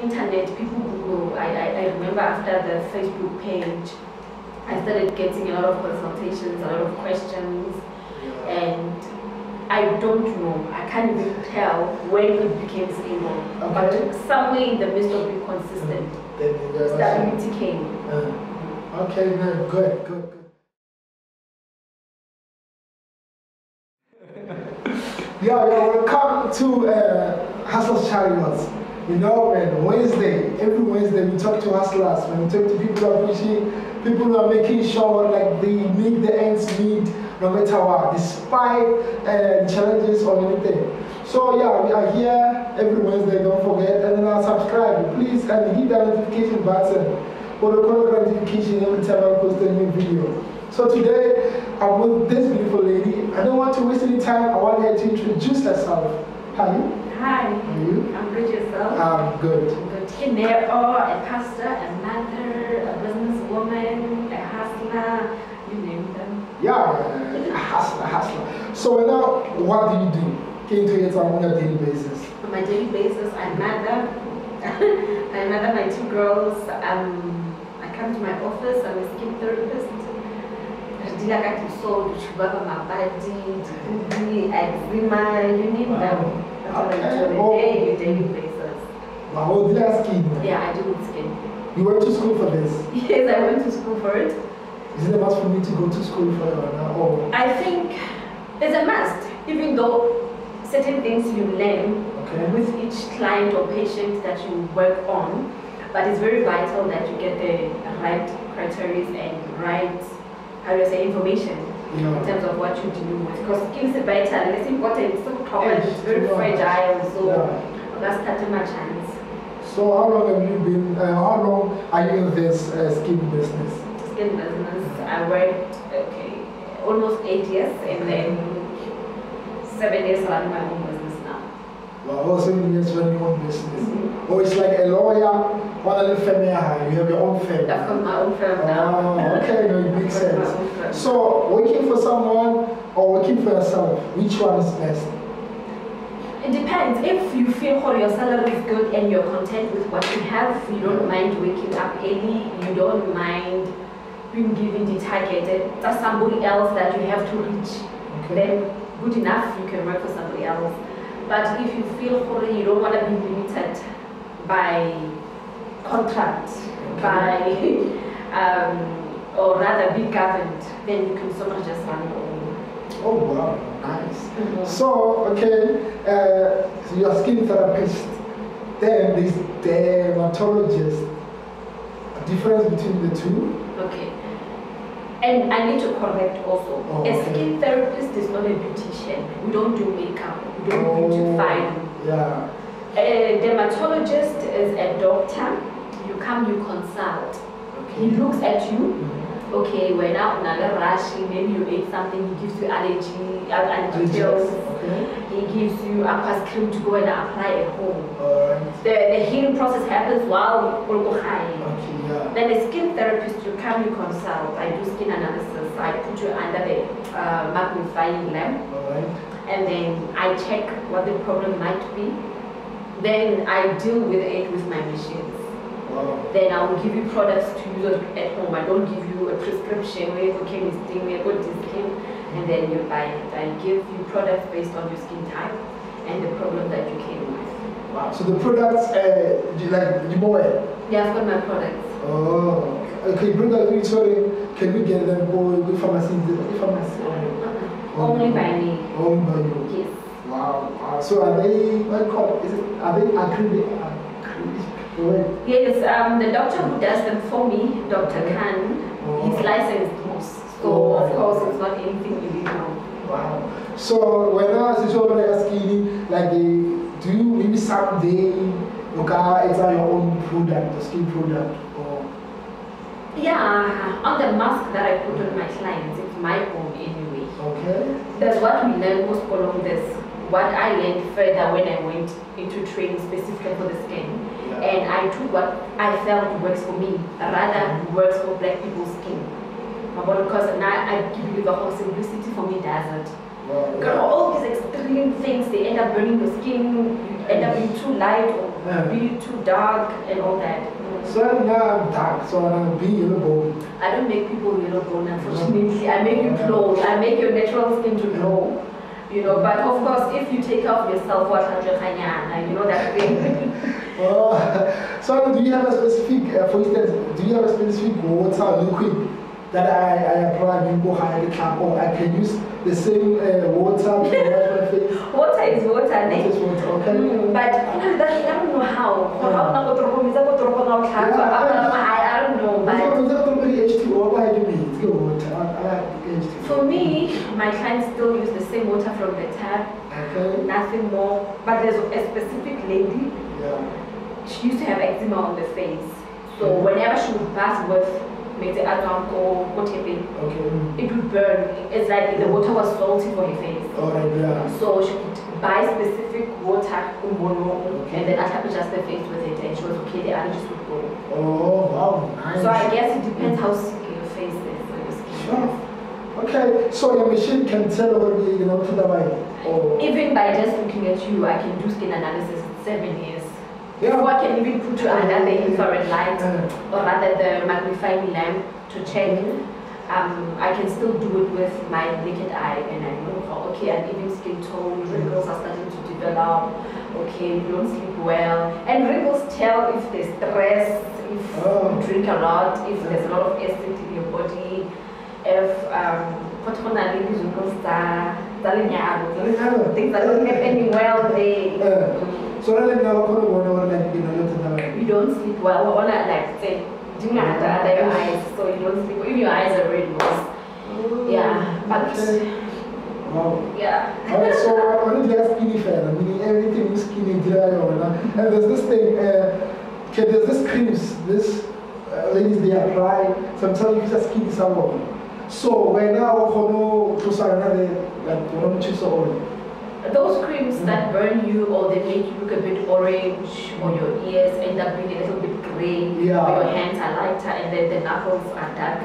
internet, people Google. I remember after the Facebook page, I started getting a lot of consultations, a lot of questions, and I don't know, I can't even tell when it became stable. Okay. But somewhere in the midst of being consistent, stability came. Okay, no, good. Yeah, welcome to Hustlers Chariots. You know, man, every Wednesday we talk to hustlers, when we talk to people who are pushing, people who are making sure like they make the ends meet no matter what, despite challenges or anything. So yeah, we are here every Wednesday, don't forget, and then subscribe, please, and hit that notification button for the notification every time I post a new video. So today, I'm with this beautiful lady. I don't want to waste any time. I want her to introduce herself. How are you? Hi. How are you? I'm good, yourself? I'm good. Good. Here, a pastor, a mother, a businesswoman, a hustler, you name them. Yeah, a hustler. So now, what do you do? Can you tell us on a daily basis? On my daily basis, I'm mother. I mother my 2 girls. I come to my office. I'm a skin therapist. I do like to sew, to cover my body, eczema, you need them. That's what I do on a daily basis. Wow, did I skin? Yeah, I do with skin. You went to school for this? Yes, I went to school for it. Is it a must for me to go to school for it or not? Or? I think it's a must, even though certain things you learn with each client or patient that you work on, but it's very vital that you get the right criteria and right, how do you say, information in terms of what you're dealing with. Because skin is vital and it's important, it's so common, it's very fragile, so that's touching my chance. So how long have you been, how long are you in this skin business? Skin business, I worked, almost 8 years, and then 7 years running my own business now. Wow, 7 years running your own business. Oh, it's like a lawyer, one other firm, you have your own firm. I've got my own firm now. Oh, okay, no, it makes sense. So, working for someone or working for yourself, which one is best? It depends. If you feel your salary is good and you're content with what you have, you don't mind waking up early, you don't mind being given the target, that's somebody else that you have to reach, then good enough, you can work for somebody else. But if you feel you don't want to be limited by contract, by or rather be governed, then you can so much just run your own. Oh wow, nice. So, so you're a skin therapist, then there's dermatologist. A difference between the two? Okay. And I need to correct also. A skin therapist is not a beautician. We don't do makeup. We don't beautify them. Yeah. A dermatologist is a doctor. You come, you consult. He looks at you. Okay, we're now another rushing, maybe you ate something, he gives you allergy pills. He gives you aqueous cream to go and apply at home. The healing process happens while you go high. Then a skin therapist, you come, you consult. I do skin analysis. I put you under the magnifying lamp. And then I check what the problem might be. Then I deal with it with my machines. Then I will give you products to use at home. I don't give you a prescription where you can thing, where you this skin, and then you buy it. I give you products based on your skin type and the problem that you came with. Wow. So the products, like you buy it? Yeah, I've got my products. Oh, okay. Products, sorry, can we get them or the pharmacy? Only by me. Only by you. Yes. Wow. So are they? What called? Are they acrylic? Yes, the doctor who does them for me, Dr. Khan, he's licensed most. So, of course, it's not anything illegal. Wow. So, when I was asking, like, do you maybe someday look at your own product, the skin product? Or? Yeah, on the mask that I put on my clients, it's my own anyway. Okay. That's what we learn most along this. What I learned further when I went into training specifically for the skin. And I took what I felt works for me, rather works for black people's skin. Because now I give you the whole simplicity, for me doesn't. All these extreme things, they end up burning your skin, you end up being too light or being too dark and all that. So now I'm dark, so I'm being yellow bone. I don't make people yellow bone, unfortunately. I make you glow. I make your natural skin to glow. You know, but of course, if you take off yourself, what you know that thing. So do you have a specific, for instance, do you have a specific water liquid that I apply when go high or I can use the same water to wash my face? Water is water, Water is water, okay. But I don't know how. I don't know, but for me, my clients still use the same water from the tap. Okay. Nothing more. But there's a specific lady. She used to have eczema on the face. So whenever she would bath with maybe or whatever, it would burn. It's like the water was salty for her face. So she would buy specific water and then I just the face with it, and she was okay, the allergies would go. Oh, wow, nice. So I guess it depends how sick your face is or your skin. Sure. Okay, so your machine can tell already, you know, to the right. Even by just looking at you, I can do skin analysis in 7 years. Yeah. Before I can even put you under the infrared light or rather the magnifying lamp to check. I can still do it with my naked eye, and I know, okay, and even skin tone, wrinkles are starting to develop, okay, you don't sleep well. And wrinkles tell if there's stress, if you drink a lot, if there's a lot of acid in your body, if things are not happening well, so you don't sleep well, or like say, under your eyes, so you don't sleep, even your eyes are red. Yeah, but yeah. Alright, so I want to ask skinny fan. I mean, everything is skinny, dry, and there's this thing, okay, there's this creams, this ladies they apply, sometimes you just skinny someone. So when now to say another like one choose all. Those creams that burn you or they make you look a bit orange, or your ears end up being a little bit grey, or your hands are lighter and then the knuckles are dark.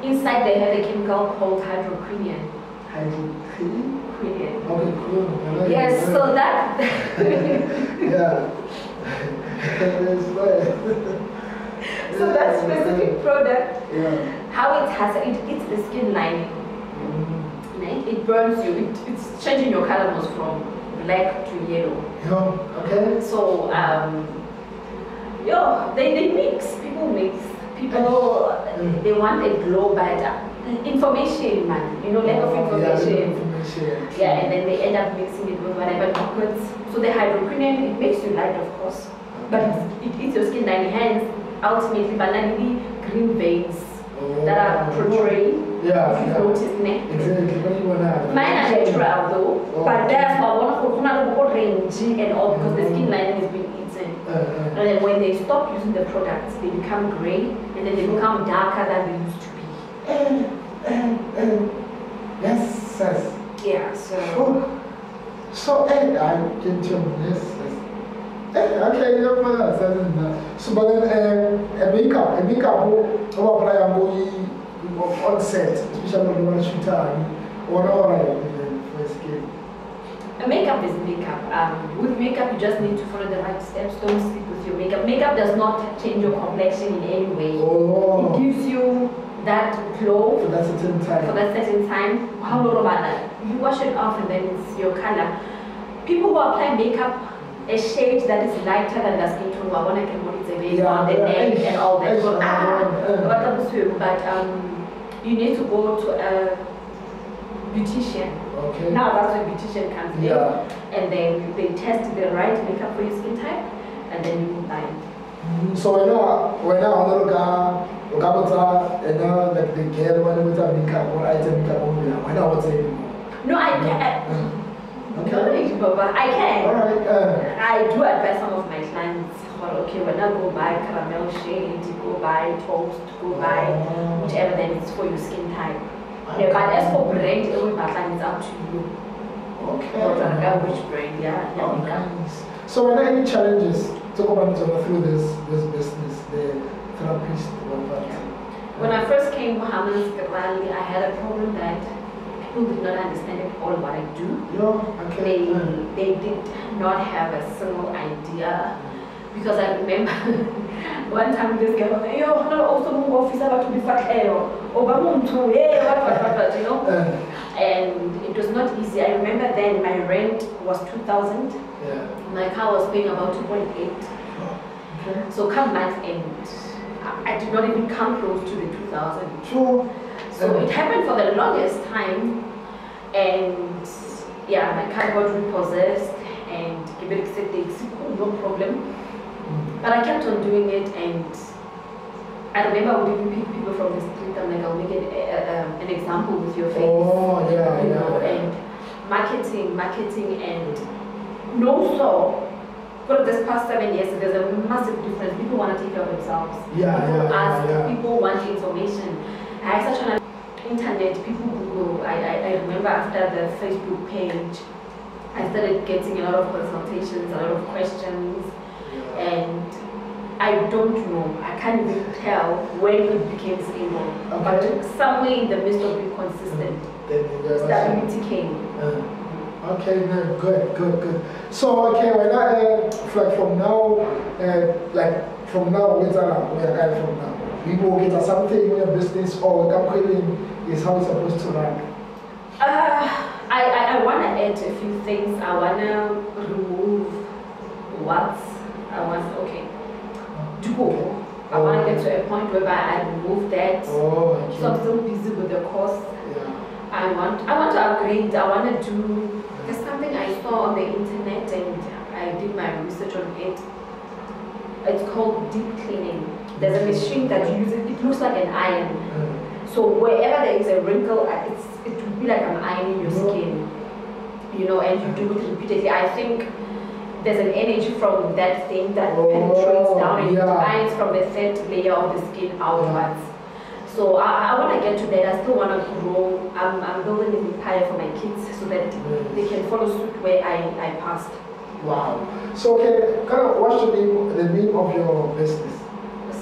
Inside they have a chemical called hydroquinone. Hydroquinone? Okay, cool. Yes, so that... yeah. So that specific product, how it has, it's the skin lining. It burns you, it's changing your colors from black to yellow. Okay. So, they mix, people mix. People, they want a glow, but information, man, you know, lack of information. Yeah, and then they end up mixing it with whatever liquids. So the hydroquinone, it makes you light, of course, but it eats your skin lining, hence, ultimately, banally green veins that are protruding. Yeah, if you've noticed, exactly. Mine are natural though, but there's one orange and all because the skin lining has been eaten. And then when they stop using the products, they become grey and then they become darker than they used to be. Yes. Yeah, so. So, I can tell this. Okay, so but then a makeup who apply on set, especially when you want to shoot for skin. Makeup is makeup. With makeup, you just need to follow the right steps. Don't sleep with your makeup. Makeup does not change your complexion in any way. It gives you that glow for that certain time. You wash it off and then it's your color. People who apply makeup, a shade that is lighter than the skin tone, on the neck and all that. But you need to go to a beautician. Okay. Now that's where beautician comes in, and then they test the right makeup for your skin type, and then you buy it. So when I look and now like the girl when with a makeup or item makeup when I was no, I can't. Okay. I can. Alright. I do advise some of my clients, okay, when I go buy caramel shade, go buy toast, go buy whichever then it's for your skin type. Yeah, but as for brand, it's up to you. Okay. Which brand, Nice. So when any challenges, talk about through this business, the therapist or what? When I first came to Mohammed, I had a problem that people did not understand at all what I do. Yeah, okay. They did not have a single idea. Because I remember one time this girl was like, yo, also office about to be fat, what, you know? And it was not easy. I remember then my rent was 2,000. Yeah. My car was paying about 2.8. Okay. So come month end, I did not even come close to the 2,000. Sure. So it happened for the longest time, and yeah, my car got repossessed and give it accepted, no problem. But I kept on doing it, and I remember I would even pick people from the street. I'm like, I'll make it an example with your face. Oh, yeah, you know, and marketing, and so. For this past 7 years, there's a massive difference. People want to take care of themselves. People ask, people want information. I search on the internet, people Google. I remember after the Facebook page, I started getting a lot of consultations, a lot of questions, and I don't know, I can't even tell when it became stable. Okay. But somewhere in the midst of being consistent, stability came. Okay, no, good. So, okay, when like from now, where's that? Where are from now? We will get something in your business or calculating is how it's supposed to run. I want to add a few things. I want to remove what I want, to go. I want to get to a point whereby I remove that. Oh, okay. So I'm still busy with the course. Yeah. I want to upgrade. I want to do. There's something I saw on the internet and I did my research on it. It's called deep cleaning. There's a machine that uses it looks like an iron. So wherever there is a wrinkle, it would be like I'm ironing your skin. You know, and you do it repeatedly. I think there's an energy from that thing that penetrates down and it irons from the third layer of the skin outwards. So I want to get to that. I still want to grow. I'm building an empire for my kids so that they can follow suit where I passed. Wow. So what's the name of your business?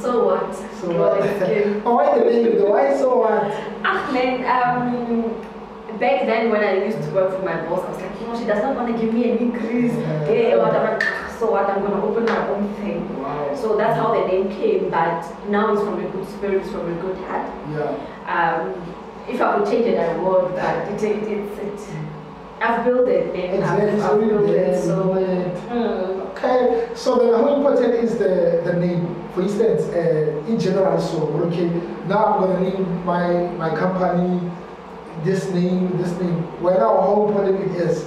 So what? So what? Why the name? Why so what? Back then when I used to work for my boss, I was like, she does not want to give me an increase. So what? I'm going to open my own thing. Wow. So that's how the name came, but now it's from a good spirit, from a good heart. Yeah. If I could change it, I would, but I've built it, man. I've built it. So, okay. So then how important is the name? For instance, in general, so okay, now I'm gonna name my company this name. Well, now how important it is?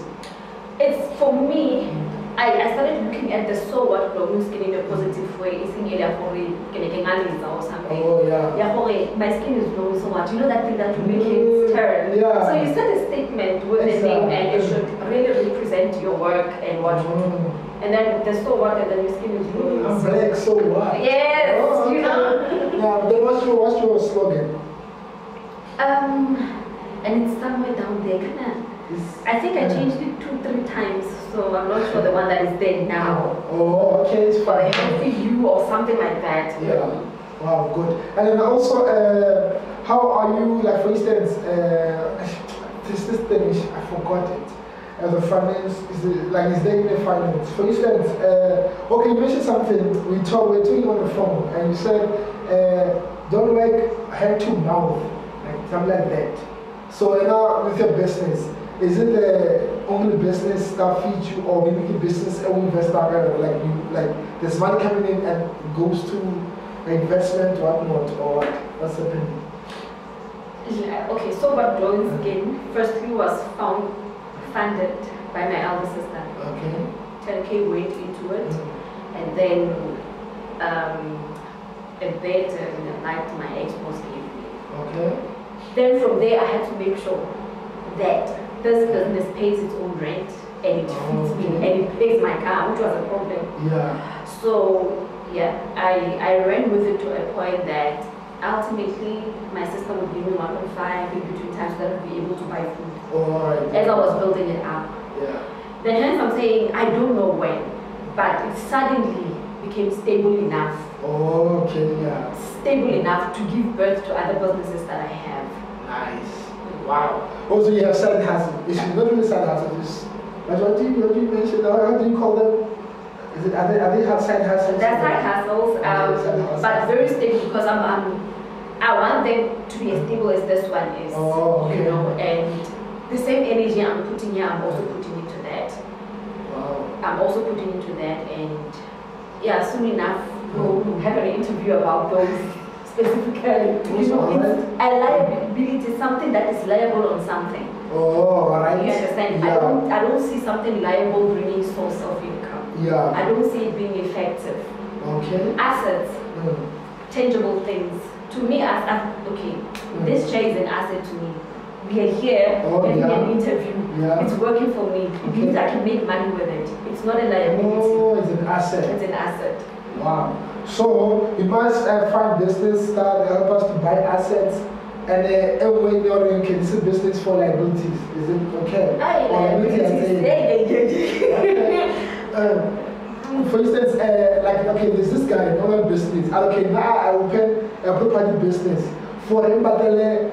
It's for me. I started looking at the so what glowing skin in a positive way. It's in or something. Oh yeah. Yeah, my skin is glowing so much. You know that thing that will make it turn. Yeah. So you set a statement with the name, and it should really represent your work and what you do. And then the so what, and then your skin is glowing. I'm black, so what? Yes, okay. you know. Yeah. Then what's your slogan? And it's somewhere down there, I think I changed it 2-3 times, so I'm not sure the one that is there now. Oh, okay, it's for a healthy you or something like that. Yeah. Wow, good. And then also, how are you? Like for instance, this thing I forgot it. The finance is there in the finance? For instance, okay, you mentioned something. We're talking on the phone, and you said don't work hand to mouth, like something like that. So now with your business. Is it the only business that feeds you, or maybe the business investor like there's money coming in and it goes to investment, whatnot, or what's happening? Yeah, okay, so what glowing skin firstly was funded by my elder sister. Okay. 10K went into it, and then a bit like my ex-boss gave me. Okay. Then from there I had to make sure that this business pays its own rent and it feeds me and it pays my car, which was a problem. Yeah. So yeah, I ran with it to a point that ultimately my sister would give me 1.5 in between times that I would be able to buy food. Right. As I was building it up. Yeah. Then hence I'm saying I don't know when, but it suddenly became stable enough. Okay, yeah. Stable enough to give birth to other businesses that I have. Nice. Wow. Also, you have side hustle. It's not really side hustle. What do you mention? How do you call them? Are they have side hustles? They're side hustles, but very stable because I want them to be as stable as this one is. Oh, okay. You know, and the same energy I'm putting here, I'm also putting into that. Wow. I'm also putting into that, and yeah, soon enough we'll have an interview about those specifically. You know, it's a liability, something that is liable on something. Oh, alright. You understand? Yeah. I don't see something liable bringing source of income. Yeah. I don't see it being effective. Okay. Assets, tangible things. To me, this chair is an asset to me. We are here having an interview. Yeah. It's working for me. It means I can make money with it. It's not a liability. Oh, it's an asset. It's an asset. Wow. So we must find business that help us to buy assets, and when you're in this is business for liabilities. Is it okay? For instance, there's this guy, another business. Okay, now I open a property business for him, like whatever.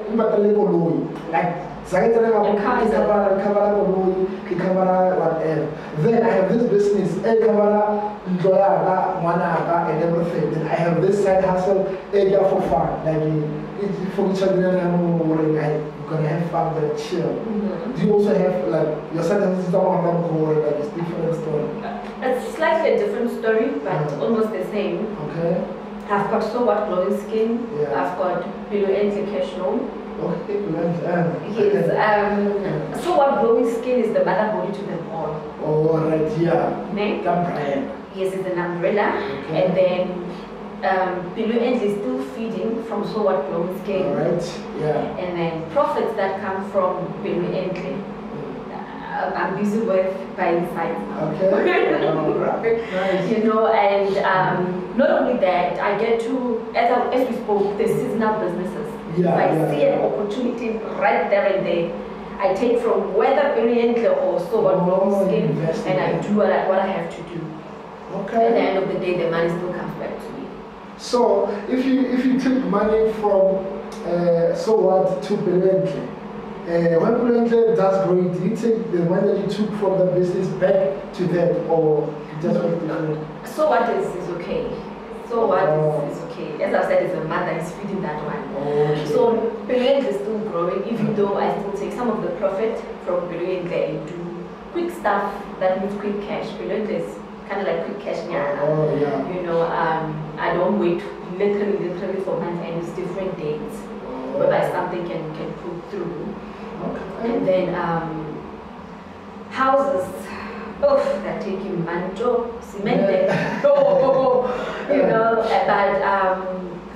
Then I have this business, and everything. Then I have this side hustle, for fun. Like for each other, I'm gonna have fun, but chill. Do you also have your side hustle is it's different story? It's slightly a different story, but almost the same. Okay. I've got So What Glowing Skin. Yeah. I've got Below Entry Cash Loan. Okay, Yes. So What Glowing Skin is the mother body to them all. Oh, right, yeah. Name? Brand. Yes, it's an umbrella. Okay. And then Below Entry is still feeding from So What Glowing Skin. All right, yeah. And then profits that come from Below Entry. I'm busy with buying sites now. Okay. Nice. You know, and not only that, I get to, as we spoke, the seasonal businesses. Yeah, if I see an opportunity right there and there, I take from whether brilliantly or So What Glowing Skin, and I do what I have to do. Okay. At the end of the day, the money still comes back to me. So if you took money from So What to brilliantly, when brilliantly does grow, do you take the money that you took from the business back to them, or just make different? So What is okay. So What is okay. As I said, it's a mother is feeding that one. Okay. So Brilliant is still growing, even though I still take some of the profit from Brilliant and do quick stuff that means quick cash. Brilliant is kind of like quick cash now. Oh, yeah. You know, I don't wait literally for months, and it's different dates whereby something can pull through. Okay. And then houses, they're taking manjo, cement, you know, but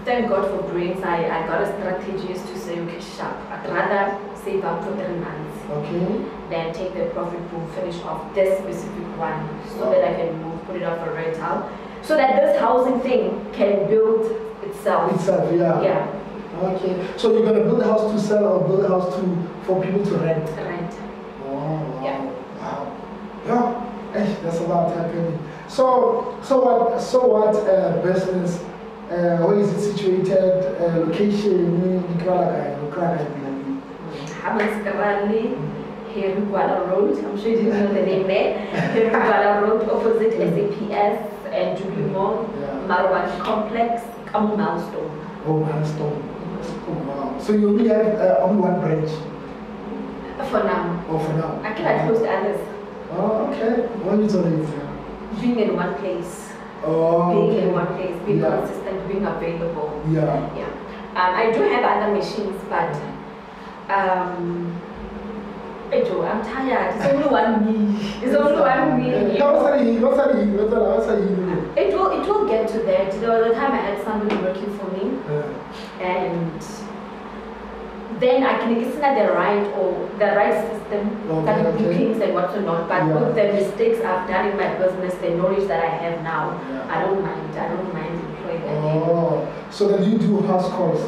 thank God for brains. I got a strategy to say, okay, sharp, I'd rather save up for 3 months. Okay. Then take the profit pool, finish off this specific one so that I can move, put it up for rental, so that this housing thing can build itself. Yeah. Yeah. Okay. So you're gonna build a house to sell or build a house for people to rent? Rent. Wow. Yeah. Wow. Yeah. That's a lot happening. So what business? Where is it situated? Location? Hamaskarali, Herugwala Road. I'm sure you didn't know the name there. Herugwala Road, opposite SAPS and Jubilee Mall, Marwan Complex, Kamu Milestone. Oh, Milestone. Oh, wow. So you only have only one branch? For now. Oh, for now. I cannot close others. Oh, okay. What is it? Being in one place. Oh, being in one place, being consistent, being available. Yeah. Yeah. I do have other machines, but I'm tired. It's only one me. It's only one me. It will get to that. There was a time I had somebody working for me, and then I can get the right system, bookings and whatnot. But with the mistakes I've done in my business, the knowledge that I have now, I don't mind employing them. Oh, so then you do house calls?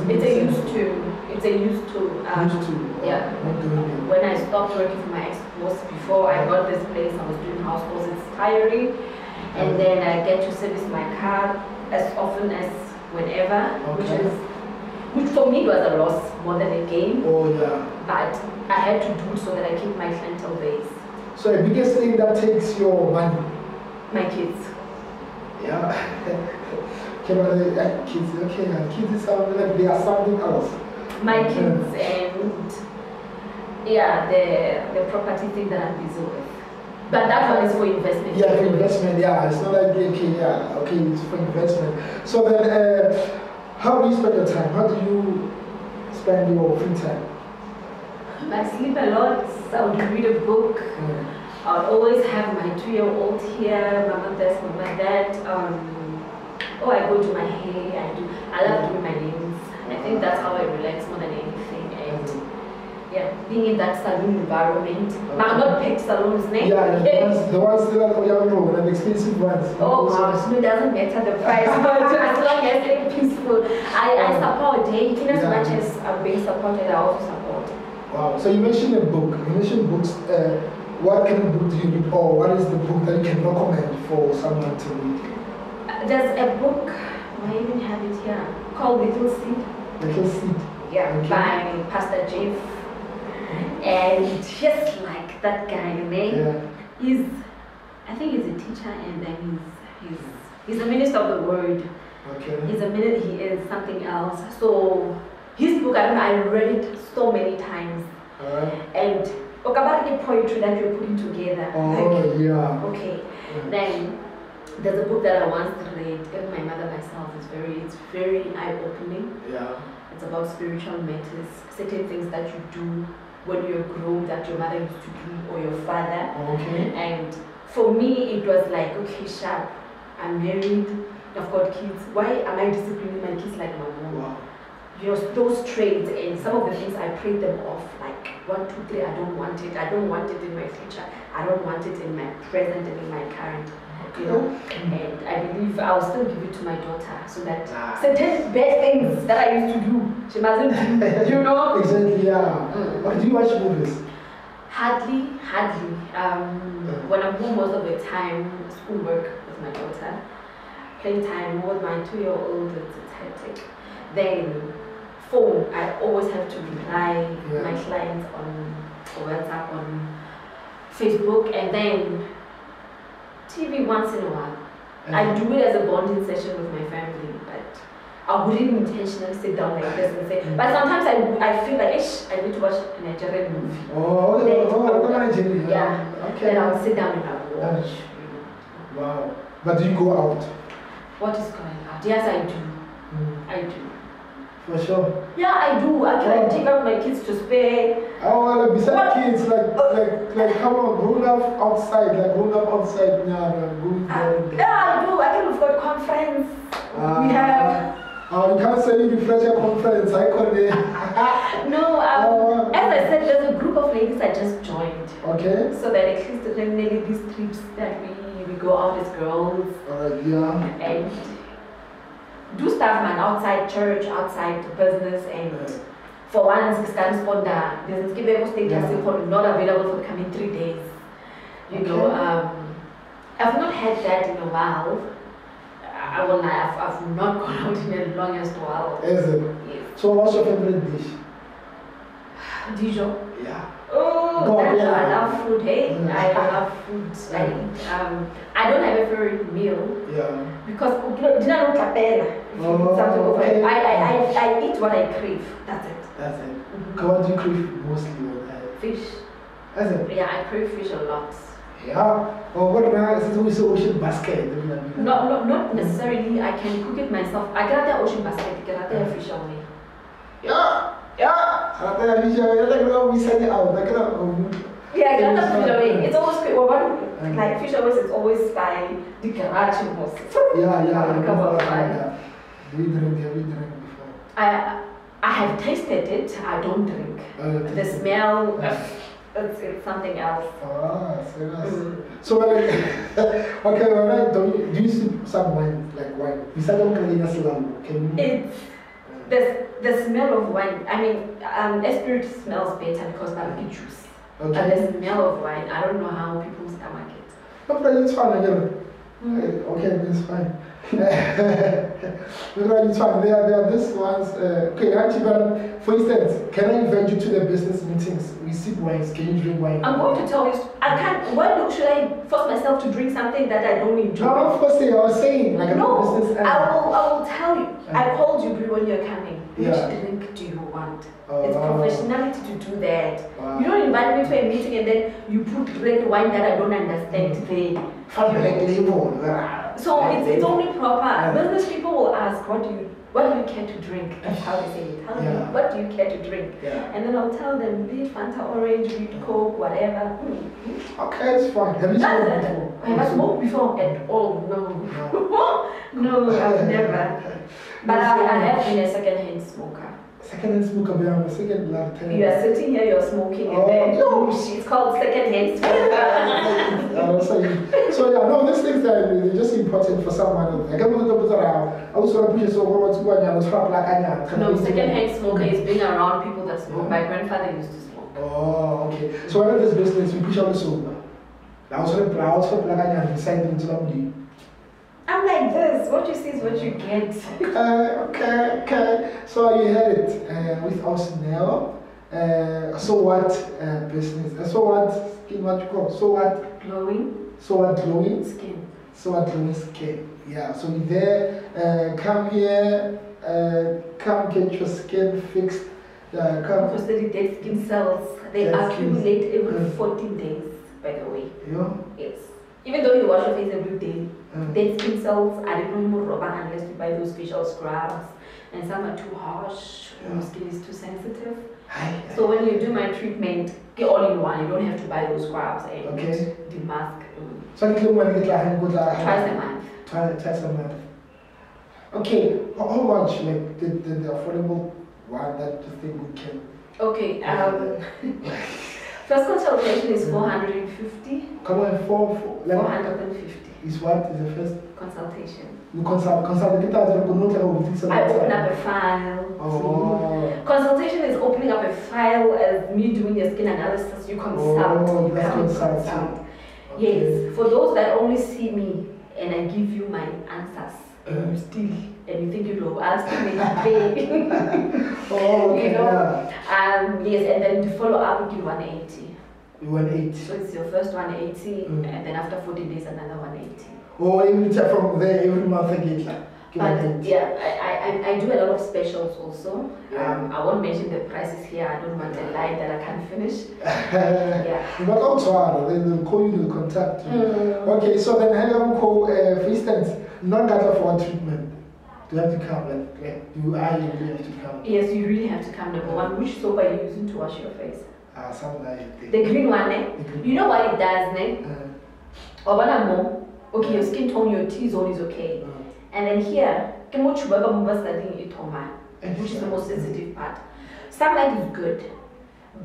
It's a used to. Yeah. When I stopped working for my ex-boss, before I got this place, I was doing house calls. It's tiring, and then I get to service my car as often as whenever, which is which for me was a loss more than a gain. Oh, yeah. But I had to do it so that I keep my clientele base. So the biggest thing that takes your money? My kids. Yeah. Kids, okay, kids sound like they are something else. My kids and yeah, the property thing that I'm busy with. But that one is for investment. Yeah, for investment, yeah. It's not like, okay, yeah, okay, it's for investment. So then, how do you spend your time? How do you spend your free time? I sleep a lot, so I would read a book. I would always have my 2-year-old here, my mother's, my dad. I go do my hair, I love doing my nails. I think that's how I relax more than anything. And yeah, being in that salon environment. But not paid salons, ne? Yeah, the ones still at Oyamro, the expensive ones. Oh gosh, it doesn't matter the price, but as long as they're peaceful. I support it. In as much as I'm being supported, I also support. Wow, so you mentioned a book. You mentioned books. What kind of book do you read, or what is the book that you can recommend for someone to read? There's a book, I even have it here, called Little Seed. Little Seed? Yeah, by Pastor Jeff. And just like that guy, he's, I think he's a teacher and then he's a minister of the word. Okay. He is something else. So his book, I read it so many times. And about the poetry that you're putting together. Okay. Then there's a book that I once read, and my mother myself it's very eye-opening. Yeah. It's about spiritual matters, certain things that you do when you're grown that your mother used to do or your father. Okay. And for me it was like, okay, sharp, I'm married, I've got kids. Why am I disciplining my kids like my mom? Wow. You know, those traits and some of the things I prayed them off, like 1, 2, 3, I don't want it. I don't want it in my future. I don't want it in my present and in my current. You know, and I believe I'll still give it to my daughter so that certain bad things that I used to do, she mustn't do, you know? Exactly, yeah. But do you watch movies? Hardly. When I'm home most of the time, schoolwork with my daughter, playtime with my 2-year-old, it's hectic. Then phone, I always have to reply my clients on WhatsApp, on Facebook, and then TV once in a while. I do it as a bonding session with my family, but I wouldn't intentionally sit down like this and say. But sometimes I feel like, I need to watch a Nigerian movie. Nigerian. Yeah. Okay. Then I'll sit down and I'll watch. Wow. But do you go out? What is going out? Yes, I do. I do. For sure. Yeah, I do. I can take out my kids to spare. Oh, besides kids, like come on, grown up outside. Yeah, I do. I can afford conference. We have. You can't say you refresh your conference. I call it. No, as I said, there's a group of ladies I just joined. Okay. So that at least definitely these trips that we go out as girls. And do stuff, man, outside church, outside business, and for once, we can respond that business not available for the coming 3 days. You know, I've not had that in a while. I've not gone out in the longest while. Is it? Yes. So what's your favorite dish? Dijon? Yeah. Oh, I love food, hey? I love food. I don't have a favorite meal. Yeah. Because I eat what I crave. That's it. That's it. What do you crave mostly? Fish. That's it? Yeah, I crave fish a lot. Yeah. Oh, what now? Is it always ocean basket? No, not necessarily. I can cook it myself. I got the ocean basket. I got the fish away. Yeah. I got the fish away. Yeah, I got the fish away. It's always like fish away is always by the garage most. Yeah. We drink before. I have tasted it. I don't drink. The smell. It's something else. So okay, do you see some wine, like wine? Besides the smell of wine. I mean, spirit smells better because barbecue juice. But the smell of wine, I don't know how people stomach it. No, but it's fine again. Okay, it's fine. Look at you talking. There are these ones. Okay, actually, but for instance, can I invite you to the business meetings? We sip wines. Can you drink wine? I'm going to tell you. I can't. Why should I force myself to drink something that I don't enjoy? No, of course, I was saying like no. a business. I will tell you. I called you when you're coming. Which drink do you want? It's professionality to do that. Wow. You don't invite me to a meeting and then you put red wine that I don't understand there. From like label. So it's only proper. Business people will ask, what do you care to drink? That's how they say it. Tell me, what do you care to drink? And then I'll tell them, be it Fanta Orange, be it Coke, whatever. Okay, it's fine. Have you smoked before? Have I smoked before at all? No. No, I've never. But I have been a second-hand smoker. Second-hand smoker, but I'm a second blood type. You are sitting here, you're smoking, and then it's called second-hand smoker. So yeah, no, these things are just important for someone. I also want to push it so no, second-hand smoker is being around people that smoke. My grandfather used to smoke. Oh, okay. So when this business, we push out the sober. I I'm like this. What you see is what you get. Okay. So you had it with Ausi now. So what business? So what skin? What you call? So what glowing? So what glowing skin? So what glowing skin? Yeah. So you there? Come here. Come get your skin fixed. Come. Because the dead skin cells they accumulate every 14 days. By the way. Yeah. Yes. Even though you wash your face every day, dead skin cells are removable unless you buy those facial scrubs, and some are too harsh. Your skin is too sensitive. So when you do my treatment, get all in one. You don't have to buy those scrubs and the mask. So you can twice a month. Twice a month. Okay. How much like the affordable one that you think we can? Okay. First consultation is 450. Come on, 450. Is what is the first consultation? You consult. I open up a file. Oh. Consultation is opening up a file as me doing your skin analysis. You consult. You come and consult. Yes. For those that only see me and I give you my answers, and you still and you think you know, I'll still make you pay. Okay, you know. Yes, and then to follow up, we give 180. 180. So it's your first 180, and then after 40 days, another 180. Oh, every time from there, every month I get like. But yeah, I do a lot of specials also. I won't mention the prices here. I don't want a line that I can't finish. But also, they'll call you, they'll contact you. Okay, so then how call, for instance, non-data for treatment. Do you have to come? Like you really have to come? Yes, you really have to come. Number one, which soap are you using to wash your face? Some like the green one, eh? You know what it does, eh? Okay, your skin tone, your T-zone is okay. And then here, which is the most sensitive part. Sunlight is good,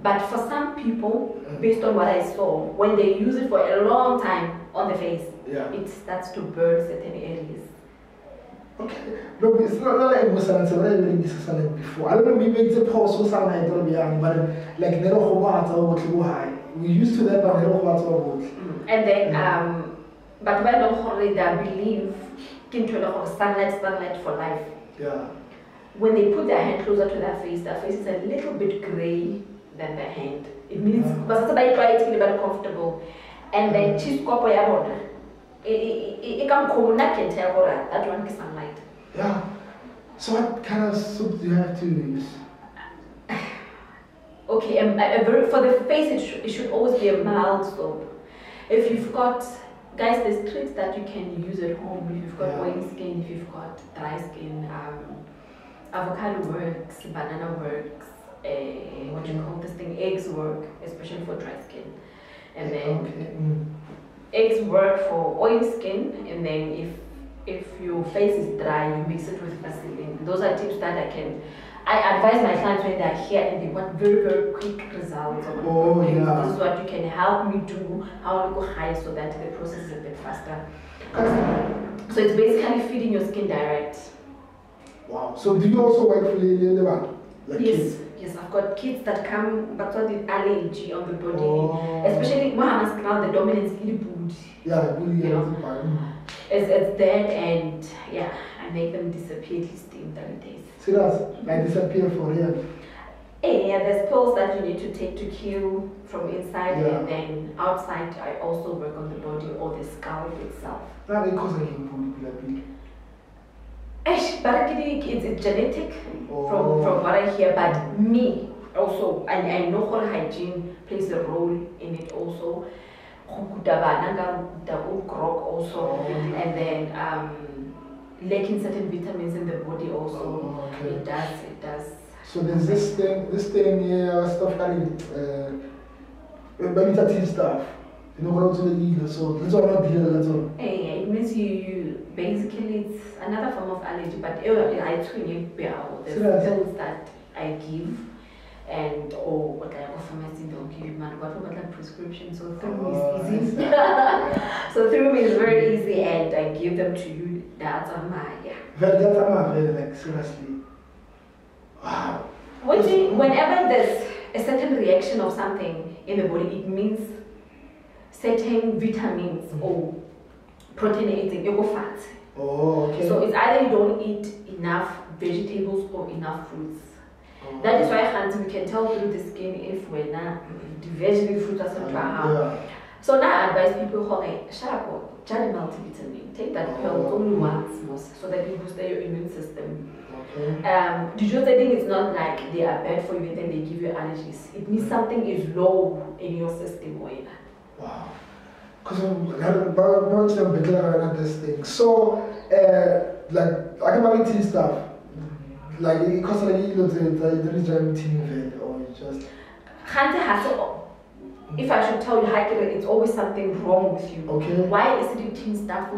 but for some people, based on what I saw, when they use it for a long time on the face, it starts to burn certain areas. Okay. No, it's not like it was something before. I don't know, maybe it's a pause or something, I don't know, but like never high. We used to that, but never and then, but when I believe into sunlight for life. Yeah. When they put their hand closer to their face is a little bit gray than their hand. It means because it's very comfortable. And then cheese copper it can tell that one is sunlight. Yeah. So what kind of soap do you have to use? Okay, for the face it should always be a mild soap. If you've got guys, there's tricks that you can use at home if you've got oily skin, if you've got dry skin. Avocado works, banana works, what do you call this thing? Eggs work, especially for dry skin. And then eggs work for oily skin, and then if your face is dry, you mix it with Vaseline. Those are tips that I advise my clients when they're here and they want very, very quick results. This is what you can help me do, how to go high so that the process is a bit faster. So it's basically feeding your skin direct. Wow. So do you also work for the like yes, yes, I've got kids that come but with allergy on the body. Especially the dominance in the body. Yeah, really, It's dead, and yeah, I make them disappear at least in 30 days. Serious? Like disappear for real? Yeah, there's pills that you need to take to kill from inside, Yeah. and then outside I also work on the body or the scalp itself. Now they cause like big. But it's genetic from what I hear, but me also, and I know how hygiene plays a role in it also. Also, and then lacking certain vitamins in the body also. Okay. It does. So there's this thing here, stuff like tea stuff. You know what to the leader, so that's all not deal at all. It means you basically, it's another form of allergy, but I tweet there's pills that I give, and what I offer pharmacy don't give you man, but like prescription, so through me is easy. So through me is very easy, and I give them to you. That's on my Very like seriously. Wow. Whenever there's a certain reaction of something in the body, it means certain vitamins or proteinates in your fat. Oh, okay. So it's either you don't eat enough vegetables or enough fruits. Oh. That is why we can tell through the skin if we're not the vegetable fruits are something. Yeah. So now I advise people who like Charlie multivitamin. Take that pill only once so that it boosts your immune system. Okay. The just thing is not like they are bad for you and then they give you allergies. It means something is low in your system or in that. Wow. Because I'm better this thing. So, like, I can tea stuff. Like, because like, you look at there is driving tea or you just. If I should tell you, it's always something wrong with you. Okay. Why is it teen stuff?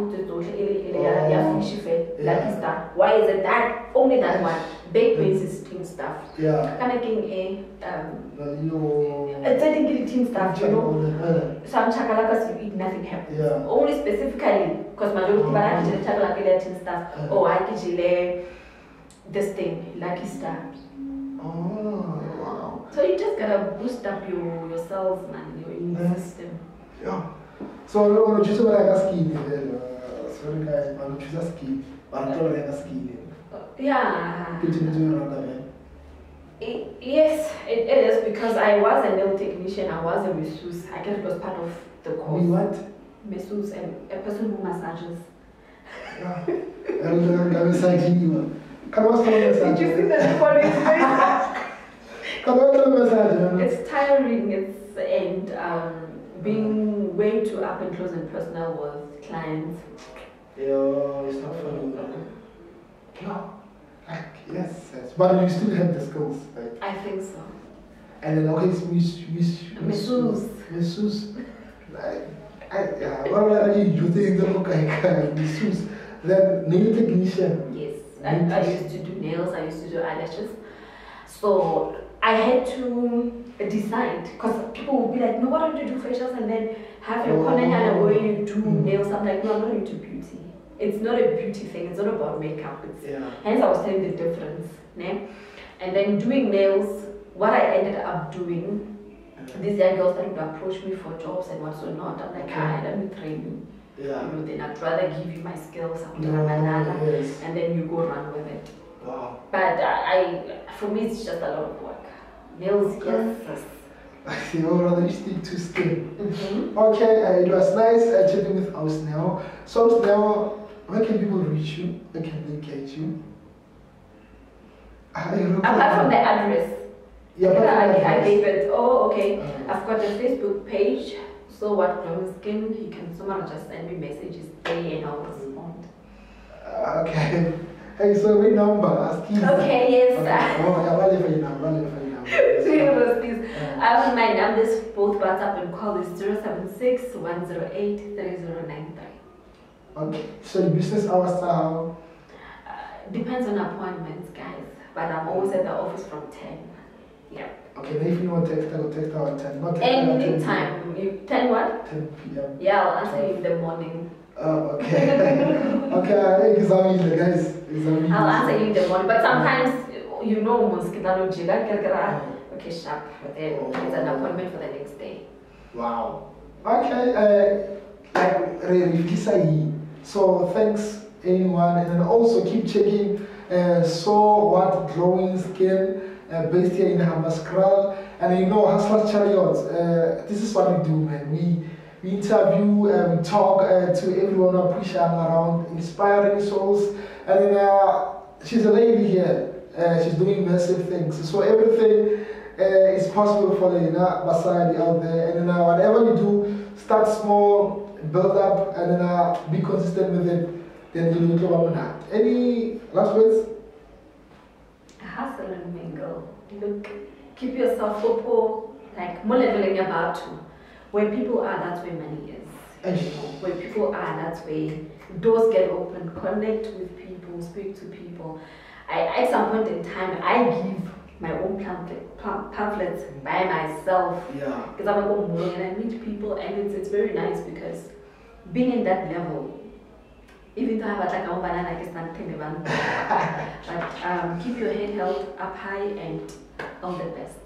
Why is it that only that one? Baked beans is teen stuff. Yeah. Kind of getting it's I think teen stuff, you know. Some chakalakas you eat, nothing happens. Yeah. Only specifically because majority of chakalaka teen stuff. Oh, I get this thing, lucky star. Oh, wow. So you just gotta boost up your cells, man, your immune system. Yeah. So when you choose like a skin, sorry guys, when you choose a skin, like a skin. Yeah. Yes, it is because I was a nail technician. I was a masseuse. I guess it was part of the course. What? Masseuse, and a person who massages. Yeah. I'm massaging you. Can I massage? Did you see that following face? Can I massage? It's tiring. And being way too up and close and personal with clients. Yeah, it's not funny. No. Yes. But you still have the skills, right? I think so. And then okay, it's masseuse. Like, what are you think the look like masseuse? Then nail technician. Yes. I used to do nails, I used to do eyelashes. So I had to decide because people would be like, no, why don't you do facials and then have your corner and where you do nails? I'm like, no, I'm not into beauty. It's not a beauty thing, it's not about makeup. Hence I was telling the difference. Ne? And then doing nails, what I ended up doing, these young girls started to approach me for jobs and what's not. I'm like, let me train you. Yeah. You know, then I'd rather give you my skills and then you go run with it. Wow. But for me, it's just a lot of work. Nails, yes. You would rather stick to skin. Okay, it was nice chatting with Ausi now. So now, where can people reach you? Where can they get you? Apart from the address. Yeah, I gave it. Oh, okay. I've got a Facebook page. So what glowing skin, you can someone just send me messages there and I'll respond. Okay. Hey, so my number, okay, yes. My numbers, both WhatsApp and call is 076 108 3093. Okay. So the business hours are? Depends on appointments, guys. But I'm always at the office from 10. Yeah. Okay, then if you want to text, I will text her at 10. Not anytime. 10 what? 10 p.m. Yeah, I'll answer you in the morning. Okay. Okay, guys. I'll answer you in the morning. But sometimes, you know, okay, sharp. But then it's an appointment for the next day. Wow. Okay, like, So thanks anyone, and then also keep checking So What Glowing Skin based here in Hammaskral. And you know, Hustlers Chariots, this is what we do, man. We interview, we talk to everyone who push around, inspiring souls. And then she's a lady here. She's doing massive things. So everything is possible for the Basadi out there. And then whatever you do, start small, build up, and then be consistent with it. Then you will do. Any last words? Hustle and mingle. Look, keep yourself open, like more leveling about to. Where people are, that's where money is. Where people are, that's where doors get open. Connect with people, speak to people. At some point in time, I give my own pamphlets by myself. Yeah. Because I'm a woman and I meet people, and it's very nice because being in that level, even though I have like a banana, I can stand but keep your head held up high and all the best.